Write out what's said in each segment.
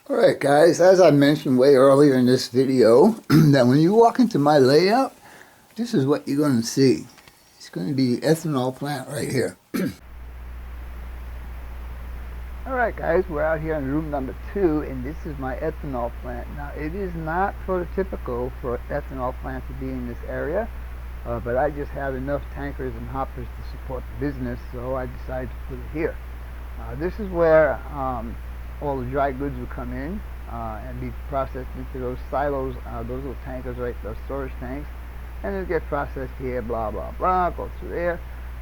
Alright guys, as I mentioned way earlier in this video, that when you walk into my layout, this is what you're going to see. It's going to be the ethanol plant right here. Alright guys, we're out here in room number 2, and this is my ethanol plant. Now it is not prototypical for an ethanol plant to be in this area, but I just have enough tankers and hoppers to support the business, so I decided to put it here. This is where all the dry goods will come in and be processed into those silos, those little tankers, right, those storage tanks, and it'll get processed here, blah blah blah, go through there.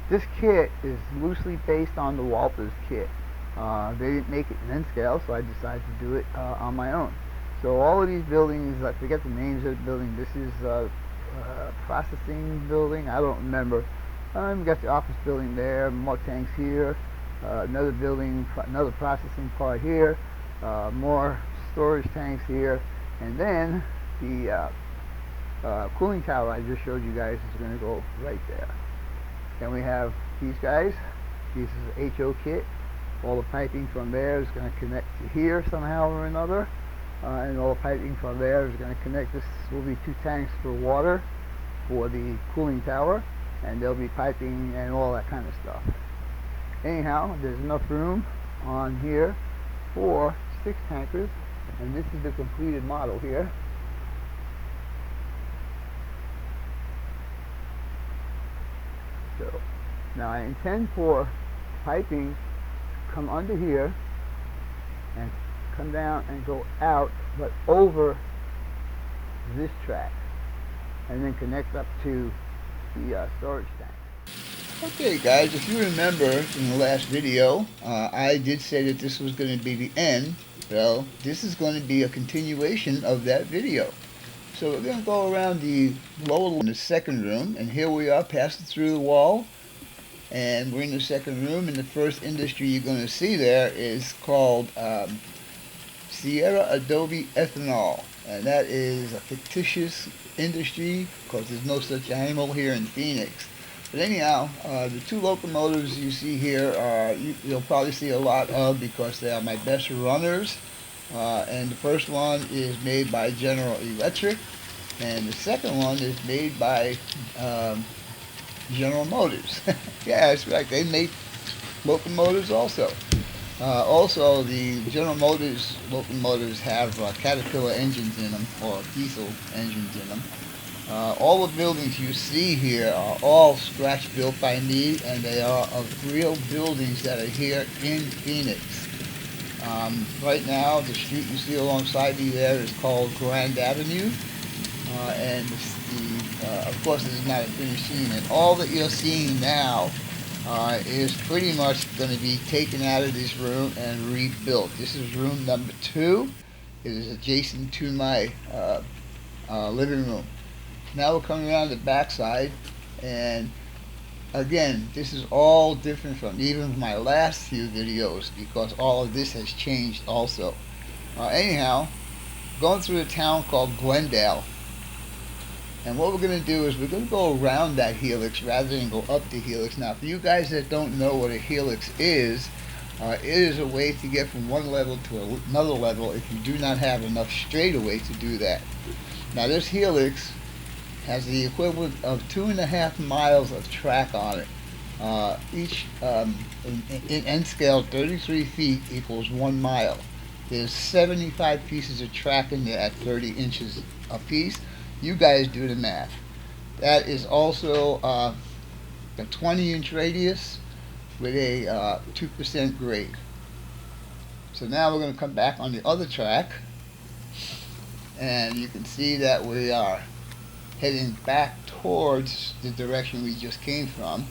This kit is loosely based on the Walters kit. They didn't make it in N scale, so I decided to do it on my own. So all of these buildings, I forget the names of the building. This is processing building, I don't remember. We got the office building there, more tanks here. Another building, another processing part here, more storage tanks here, and then the cooling tower I just showed you guys is going to go right there. Then we have these guys. This is HO kit. All the piping from there is going to connect to here somehow or another, and all the piping from there is going to connect. This will be 2 tanks for water for the cooling tower, and there'll be piping and all that kind of stuff. Anyhow, there's enough room on here for 6 tankers, and this is the completed model here. So now I intend for piping to come under here and come down and go out, but over this track, and then connect up to the storage tank. Okay guys, if you remember in the last video, I did say that this was going to be the end. Well, this is going to be a continuation of that video. So we're going to go around the lower in the second room, and here we are passing through the wall, and we're in the second room, and the first industry you're going to see there is called Sierra Adobe Ethanol, and that is a fictitious industry because there's no such animal here in Phoenix. But anyhow, the 2 locomotives you see here you'll probably see a lot of because they are my best runners. And the first one is made by General Electric, and the second one is made by General Motors. Yeah, that's right, they make locomotives also. Also, the General Motors locomotives have Caterpillar engines in them, or diesel engines in them. All the buildings you see here are all scratch built by me, and they are of real buildings that are here in Phoenix. Right now, the street you see alongside me there is called Grand Avenue, and of course this is not a finished scene, and all that you're seeing now is pretty much going to be taken out of this room and rebuilt. This is room number 2. It is adjacent to my living room. Now we're coming around the back side, and again, this is all different from even my last few videos because all of this has changed also. Anyhow, going through a town called Glendale, and what we're going to do is we're going to go around that helix rather than go up the helix. Now, for you guys that don't know what a helix is, it is a way to get from one level to another level if you do not have enough straightaway to do that. Now, this helix has the equivalent of 2.5 miles of track on it. Each, in N scale, 33 feet equals 1 mile. There's 75 pieces of track in there at 30 inches a piece. You guys do the math. That is also a 20-inch radius with a 2% grade. So now we're going to come back on the other track, and you can see that we are heading back towards the direction we just came from.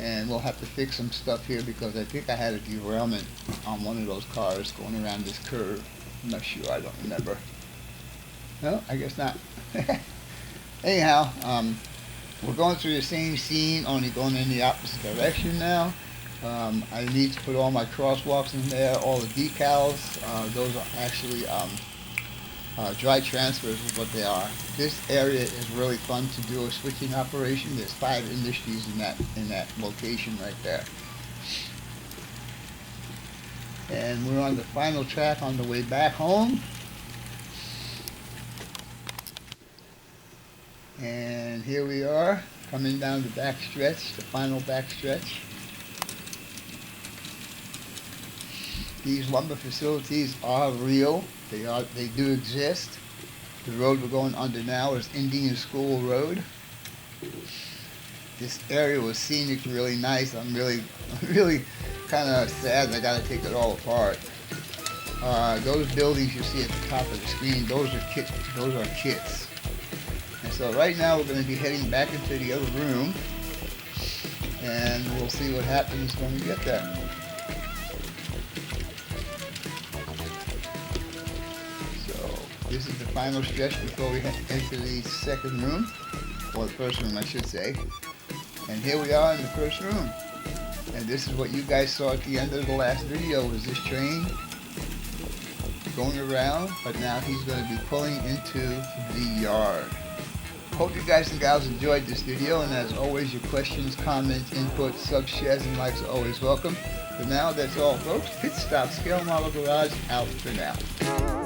and we'll have to fix some stuff here because I think I had a derailment on one of those cars going around this curve. I'm not sure, I don't remember. No, I guess not. Anyhow, we're going through the same scene, only going in the opposite direction now. I need to put all my crosswalks in there, all the decals. Those are actually dry transfers is what they are. This area is really fun to do a switching operation. There's 5 industries in that location right there. And we're on the final track on the way back home. And here we are, coming down the back stretch, the final back stretch. These lumber facilities are real. They do exist. The road we're going under now is Indian School Road. This area was scenic, really nice. I'm really kind of sad that I got to take it all apart. Those buildings you see at the top of the screen, those are kits. Those are kits. And so right now we're going to be heading back into the other room, and we'll see what happens when we get there. This is the final stretch before we enter the second room, or the first room I should say. And here we are in the first room. And this is what you guys saw at the end of the last video, was this train going around, but now he's going to be pulling into the yard. Hope you guys and gals enjoyed this video, and as always, your questions, comments, inputs, subs, shares, and likes are always welcome. For now, that's all folks. Pit Stop Scale Model Garage out for now.